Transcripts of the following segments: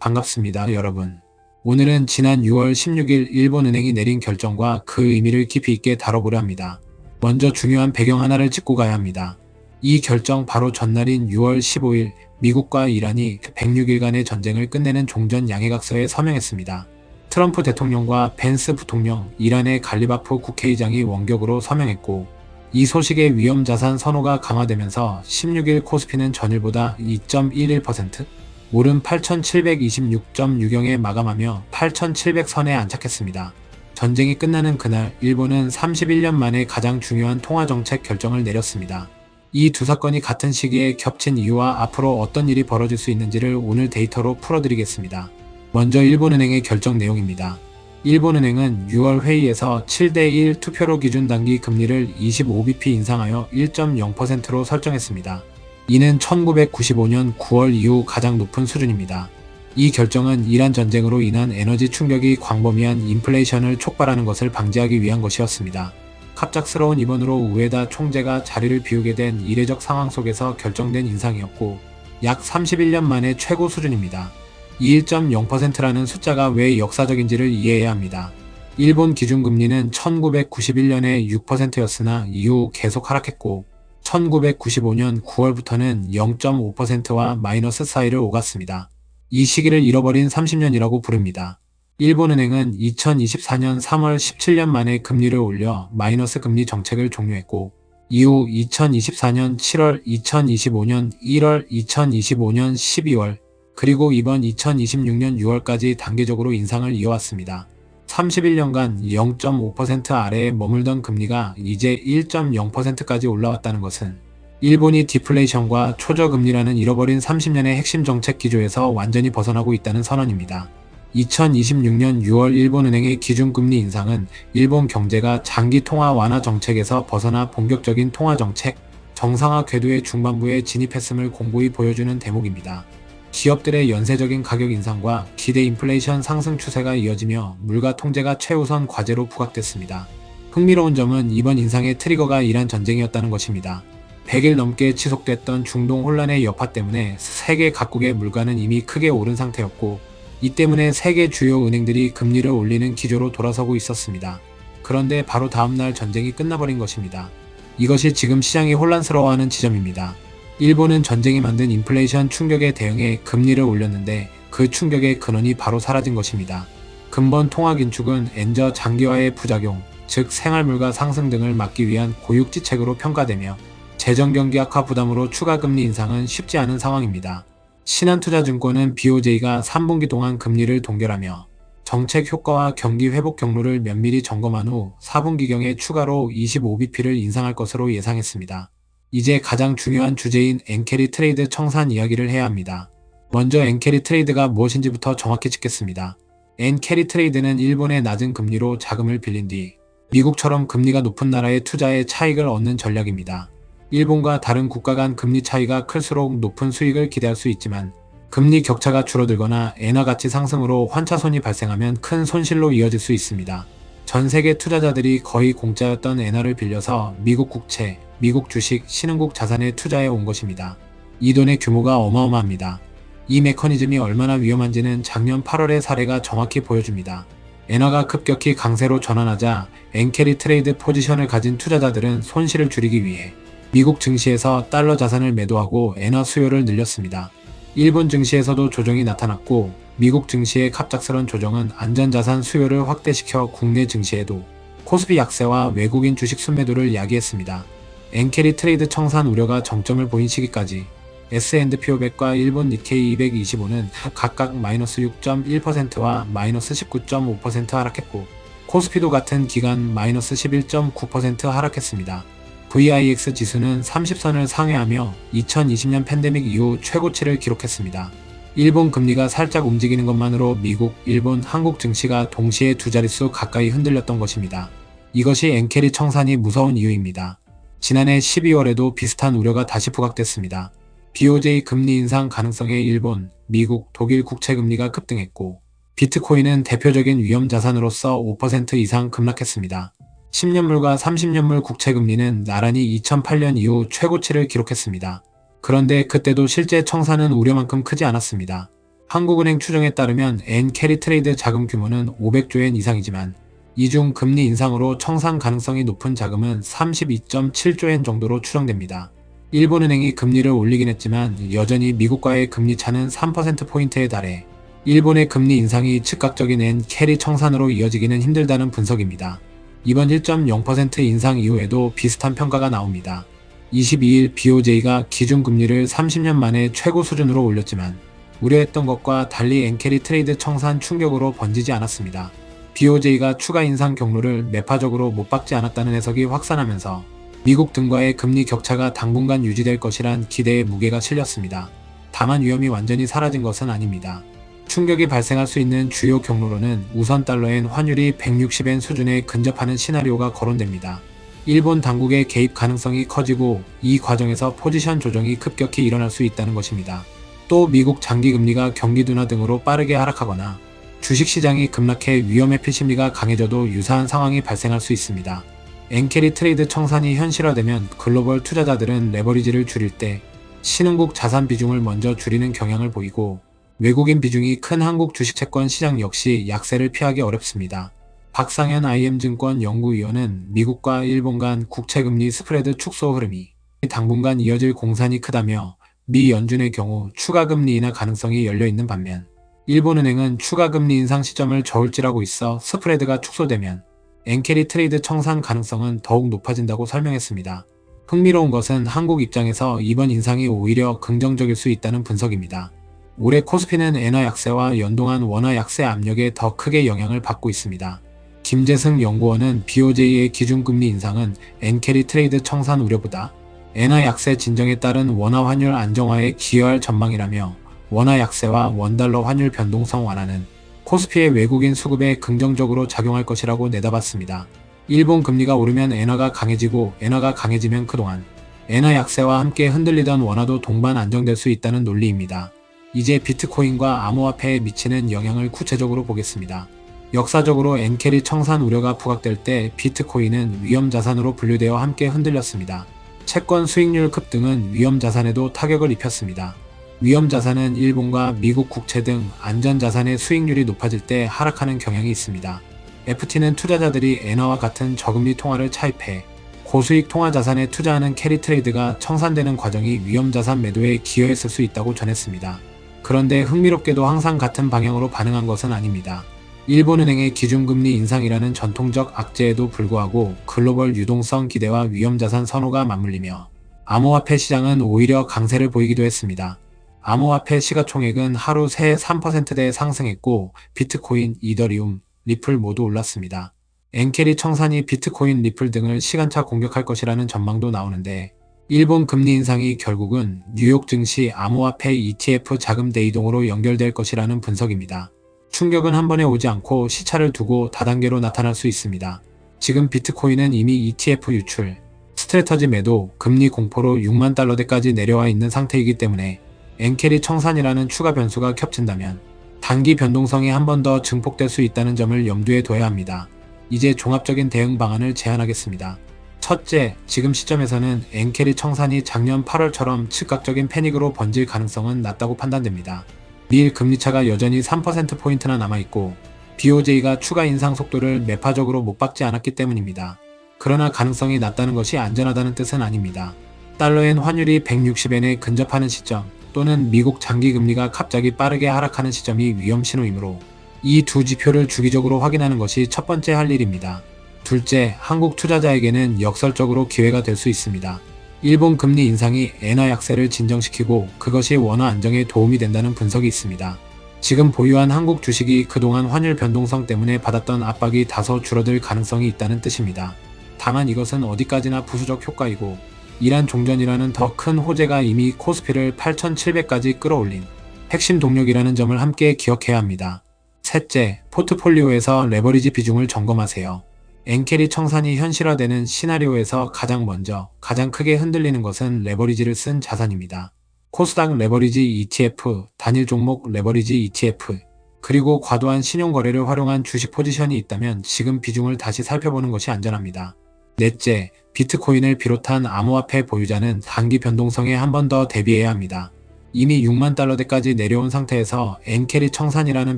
반갑습니다, 여러분. 오늘은 지난 6월 16일 일본은행이 내린 결정과 그 의미를 깊이 있게 다뤄보려 합니다. 먼저 중요한 배경 하나를 짚고 가야 합니다. 이 결정 바로 전날인 6월 15일 미국과 이란이 106일간의 전쟁을 끝내는 종전 양해각서에 서명했습니다. 트럼프 대통령과 펜스 부통령, 이란의 갈리바프 국회의장이 원격으로 서명했고, 이 소식에 위험자산 선호가 강화되면서 16일 코스피는 전일보다 2.11% 오른 8,726.6경에 마감하며 8,700선에 안착했습니다. 전쟁이 끝나는 그날 일본은 31년 만에 가장 중요한 통화정책 결정을 내렸습니다. 이 두 사건이 같은 시기에 겹친 이유와 앞으로 어떤 일이 벌어질 수 있는지를 오늘 데이터로 풀어드리겠습니다. 먼저 일본은행의 결정 내용입니다. 일본은행은 6월 회의에서 7대1 투표로 기준 단기 금리를 25bp 인상하여 1.0%로 설정했습니다. 이는 1995년 9월 이후 가장 높은 수준입니다. 이 결정은 이란 전쟁으로 인한 에너지 충격이 광범위한 인플레이션을 촉발하는 것을 방지하기 위한 것이었습니다. 갑작스러운 입원으로 우에다 총재가 자리를 비우게 된 이례적 상황 속에서 결정된 인상이었고, 약 31년 만의 최고 수준입니다. 이 1.0%라는 숫자가 왜 역사적인지를 이해해야 합니다. 일본 기준금리는 1991년에 6%였으나 이후 계속 하락했고 1995년 9월부터는 0.5%와 마이너스 사이를 오갔습니다. 이 시기를 잃어버린 30년이라고 부릅니다. 일본은행은 2024년 3월 17년 만에 금리를 올려 마이너스 금리 정책을 종료했고, 이후 2024년 7월, 2025년 1월, 2025년 12월, 그리고 이번 2026년 6월까지 단계적으로 인상을 이어왔습니다. 31년간 0.5% 아래에 머물던 금리가 이제 1.0%까지 올라왔다는 것은 일본이 디플레이션과 초저금리라는 잃어버린 30년의 핵심 정책 기조에서 완전히 벗어나고 있다는 선언입니다. 2026년 6월 일본은행의 기준금리 인상은 일본 경제가 장기 통화 완화 정책에서 벗어나 본격적인 통화 정책, 정상화 궤도의 중반부에 진입했음을 공고히 보여주는 대목입니다. 기업들의 연쇄적인 가격 인상과 기대 인플레이션 상승 추세가 이어지며 물가 통제가 최우선 과제로 부각됐습니다. 흥미로운 점은 이번 인상의 트리거가 이란 전쟁이었다는 것입니다. 100일 넘게 지속됐던 중동 혼란의 여파 때문에 세계 각국의 물가는 이미 크게 오른 상태였고, 이 때문에 세계 주요 은행들이 금리를 올리는 기조로 돌아서고 있었습니다. 그런데 바로 다음날 전쟁이 끝나버린 것입니다. 이것이 지금 시장이 혼란스러워하는 지점입니다. 일본은 전쟁이 만든 인플레이션 충격에 대응해 금리를 올렸는데 그 충격의 근원이 바로 사라진 것입니다. 근본 통화 긴축은 엔저 장기화의 부작용, 즉 생활물가 상승 등을 막기 위한 고육지책으로 평가되며 재정경기 악화 부담으로 추가 금리 인상은 쉽지 않은 상황입니다. 신한투자증권은 BOJ가 3분기 동안 금리를 동결하며 정책 효과와 경기 회복 경로를 면밀히 점검한 후 4분기경에 추가로 25bp를 인상할 것으로 예상했습니다. 이제 가장 중요한 주제인 엔캐리 트레이드 청산 이야기를 해야 합니다. 먼저 엔캐리 트레이드가 무엇인지부터 정확히 짚겠습니다. 엔캐리 트레이드는 일본의 낮은 금리로 자금을 빌린 뒤 미국처럼 금리가 높은 나라의 투자에 차익을 얻는 전략입니다. 일본과 다른 국가 간 금리 차이가 클수록 높은 수익을 기대할 수 있지만, 금리 격차가 줄어들거나 엔화 가치 상승으로 환차손이 발생하면 큰 손실로 이어질 수 있습니다. 전 세계 투자자들이 거의 공짜였던 엔화를 빌려서 미국 국채, 미국 주식, 신흥국 자산에 투자해 온 것입니다. 이 돈의 규모가 어마어마합니다. 이 메커니즘이 얼마나 위험한지는 작년 8월의 사례가 정확히 보여줍니다. 엔화가 급격히 강세로 전환하자 엔캐리 트레이드 포지션을 가진 투자자들은 손실을 줄이기 위해 미국 증시에서 달러 자산을 매도하고 엔화 수요를 늘렸습니다. 일본 증시에서도 조정이 나타났고, 미국 증시의 갑작스런 조정은 안전자산 수요를 확대시켜 국내 증시에도 코스피 약세와 외국인 주식 순매도를 야기했습니다. 엔캐리 트레이드 청산 우려가 정점을 보인 시기까지 S&P 500과 일본 니케이 225는 각각 마이너스 6.1%와 마이너스 19.5% 하락했고, 코스피도 같은 기간 마이너스 11.9% 하락했습니다. VIX 지수는 30선을 상회하며 2020년 팬데믹 이후 최고치를 기록했습니다. 일본 금리가 살짝 움직이는 것만으로 미국, 일본, 한국 증시가 동시에 두 자릿수 가까이 흔들렸던 것입니다. 이것이 엔캐리 청산이 무서운 이유입니다. 지난해 12월에도 비슷한 우려가 다시 부각됐습니다. BOJ 금리 인상 가능성에 일본, 미국, 독일 국채 금리가 급등했고, 비트코인은 대표적인 위험자산으로서 5% 이상 급락했습니다. 10년물과 30년물 국채금리는 나란히 2008년 이후 최고치를 기록했습니다. 그런데 그때도 실제 청산은 우려만큼 크지 않았습니다. 한국은행 추정에 따르면 엔캐리 트레이드 자금 규모는 500조엔 이상이지만 이 중 금리 인상으로 청산 가능성이 높은 자금은 32.7조엔 정도로 추정됩니다. 일본은행이 금리를 올리긴 했지만 여전히 미국과의 금리 차는 3%포인트에 달해 일본의 금리 인상이 즉각적인 엔캐리 청산으로 이어지기는 힘들다는 분석입니다. 이번 1.0% 인상 이후에도 비슷한 평가가 나옵니다. 22일 BOJ가 기준금리를 30년 만에 최고 수준으로 올렸지만 우려했던 것과 달리 엔캐리 트레이드 청산 충격으로 번지지 않았습니다. BOJ가 추가 인상 경로를 매파적으로 못 박지 않았다는 해석이 확산하면서 미국 등과의 금리 격차가 당분간 유지될 것이란 기대에 무게가 실렸습니다. 다만 위험이 완전히 사라진 것은 아닙니다. 충격이 발생할 수 있는 주요 경로로는 우선 달러엔 환율이 160엔 수준에 근접하는 시나리오가 거론됩니다. 일본 당국의 개입 가능성이 커지고 이 과정에서 포지션 조정이 급격히 일어날 수 있다는 것입니다. 또 미국 장기금리가 경기 둔화 등으로 빠르게 하락하거나 주식시장이 급락해 위험회피 심리가 강해져도 유사한 상황이 발생할 수 있습니다. 엔캐리 트레이드 청산이 현실화되면 글로벌 투자자들은 레버리지를 줄일 때 신흥국 자산 비중을 먼저 줄이는 경향을 보이고 외국인 비중이 큰 한국 주식채권 시장 역시 약세를 피하기 어렵습니다. 박상현 IM증권 연구위원은 미국과 일본 간 국채금리 스프레드 축소 흐름이 당분간 이어질 공산이 크다며 미 연준의 경우 추가금리 인하 가능성이 열려있는 반면 일본은행은 추가금리 인상 시점을 저울질하고 있어 스프레드가 축소되면 엔캐리 트레이드 청산 가능성은 더욱 높아진다고 설명했습니다. 흥미로운 것은 한국 입장에서 이번 인상이 오히려 긍정적일 수 있다는 분석입니다. 올해 코스피는 엔화 약세와 연동한 원화 약세 압력에 더 크게 영향을 받고 있습니다. 김재승 연구원은 BOJ의 기준금리 인상은 엔캐리 트레이드 청산 우려보다 엔화 약세 진정에 따른 원화 환율 안정화에 기여할 전망이라며 원화 약세와 원달러 환율 변동성 완화는 코스피의 외국인 수급에 긍정적으로 작용할 것이라고 내다봤습니다. 일본 금리가 오르면 엔화가 강해지고 엔화가 강해지면 그동안 엔화 약세와 함께 흔들리던 원화도 동반 안정될 수 있다는 논리입니다. 이제 비트코인과 암호화폐에 미치는 영향을 구체적으로 보겠습니다. 역사적으로 엔캐리 청산 우려가 부각될 때 비트코인은 위험자산으로 분류되어 함께 흔들렸습니다. 채권 수익률 급등은 위험자산에도 타격을 입혔습니다. 위험자산은 일본과 미국 국채 등 안전자산의 수익률이 높아질 때 하락하는 경향이 있습니다. FT는 투자자들이 엔화와 같은 저금리 통화를 차입해 고수익 통화자산에 투자하는 캐리 트레이드가 청산되는 과정이 위험자산 매도에 기여했을 수 있다고 전했습니다. 그런데 흥미롭게도 항상 같은 방향으로 반응한 것은 아닙니다. 일본은행의 기준금리 인상이라는 전통적 악재에도 불구하고 글로벌 유동성 기대와 위험자산 선호가 맞물리며 암호화폐 시장은 오히려 강세를 보이기도 했습니다. 암호화폐 시가총액은 하루 새 3%대 상승했고 비트코인, 이더리움, 리플 모두 올랐습니다. 엔캐리 청산이 비트코인, 리플 등을 시간차 공격할 것이라는 전망도 나오는데 일본 금리 인상이 결국은 뉴욕 증시 암호화폐 ETF 자금 대이동으로 연결될 것이라는 분석입니다. 충격은 한 번에 오지 않고 시차를 두고 다단계로 나타날 수 있습니다. 지금 비트코인은 이미 ETF 유출, 스트래터지 매도, 금리 공포로 6만 달러대까지 내려와 있는 상태이기 때문에 엔캐리 청산이라는 추가 변수가 겹친다면 단기 변동성이 한 번 더 증폭될 수 있다는 점을 염두에 둬야 합니다. 이제 종합적인 대응 방안을 제안하겠습니다. 첫째, 지금 시점에서는 엔캐리 청산이 작년 8월처럼 즉각적인 패닉으로 번질 가능성은 낮다고 판단됩니다. 미일 금리차가 여전히 3%포인트나 남아있고 BOJ가 추가 인상 속도를 매파적으로 못 박지 않았기 때문입니다. 그러나 가능성이 낮다는 것이 안전하다는 뜻은 아닙니다. 달러엔 환율이 160엔에 근접하는 시점 또는 미국 장기금리가 갑자기 빠르게 하락하는 시점이 위험 신호이므로 이 두 지표를 주기적으로 확인하는 것이 첫 번째 할 일입니다. 둘째, 한국 투자자에게는 역설적으로 기회가 될 수 있습니다. 일본 금리 인상이 엔화 약세를 진정시키고 그것이 원화 안정에 도움이 된다는 분석이 있습니다. 지금 보유한 한국 주식이 그동안 환율 변동성 때문에 받았던 압박이 다소 줄어들 가능성이 있다는 뜻입니다. 다만 이것은 어디까지나 부수적 효과이고 이란 종전이라는 더 큰 호재가 이미 코스피를 8,700까지 끌어올린 핵심 동력이라는 점을 함께 기억해야 합니다. 셋째, 포트폴리오에서 레버리지 비중을 점검하세요. 엔캐리 청산이 현실화되는 시나리오에서 가장 먼저 가장 크게 흔들리는 것은 레버리지를 쓴 자산입니다. 코스닥 레버리지 ETF, 단일 종목 레버리지 ETF, 그리고 과도한 신용거래를 활용한 주식 포지션이 있다면 지금 비중을 다시 살펴보는 것이 안전합니다. 넷째, 비트코인을 비롯한 암호화폐 보유자는 단기 변동성에 한 번 더 대비해야 합니다. 이미 6만 달러대까지 내려온 상태에서 엔캐리 청산이라는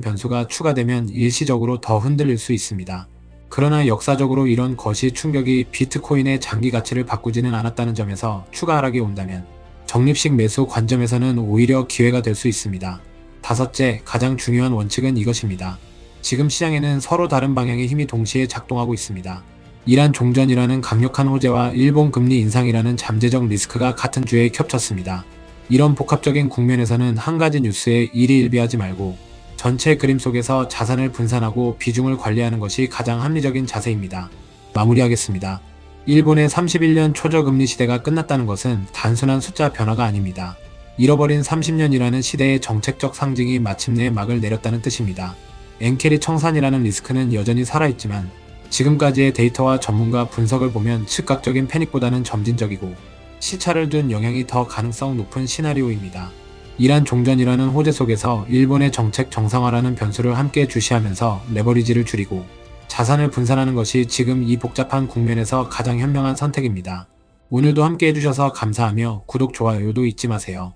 변수가 추가되면 일시적으로 더 흔들릴 수 있습니다. 그러나 역사적으로 이런 거시 충격이 비트코인의 장기 가치를 바꾸지는 않았다는 점에서 추가 하락이 온다면 적립식 매수 관점에서는 오히려 기회가 될 수 있습니다. 다섯째, 가장 중요한 원칙은 이것입니다. 지금 시장에는 서로 다른 방향의 힘이 동시에 작동하고 있습니다. 이란 종전이라는 강력한 호재와 일본 금리 인상이라는 잠재적 리스크가 같은 주에 겹쳤습니다. 이런 복합적인 국면에서는 한 가지 뉴스에 일희일비하지 말고 전체 그림 속에서 자산을 분산하고 비중을 관리하는 것이 가장 합리적인 자세입니다. 마무리하겠습니다. 일본의 31년 초저금리 시대가 끝났다는 것은 단순한 숫자 변화가 아닙니다. 잃어버린 30년이라는 시대의 정책적 상징이 마침내 막을 내렸다는 뜻입니다. 엔캐리 청산이라는 리스크는 여전히 살아있지만 지금까지의 데이터와 전문가 분석을 보면 즉각적인 패닉보다는 점진적이고 시차를 둔 영향이 더 가능성 높은 시나리오입니다. 이란 종전이라는 호재 속에서 일본의 정책 정상화라는 변수를 함께 주시하면서 레버리지를 줄이고 자산을 분산하는 것이 지금 이 복잡한 국면에서 가장 현명한 선택입니다. 오늘도 함께 해주셔서 감사하며 구독, 좋아요도 잊지 마세요.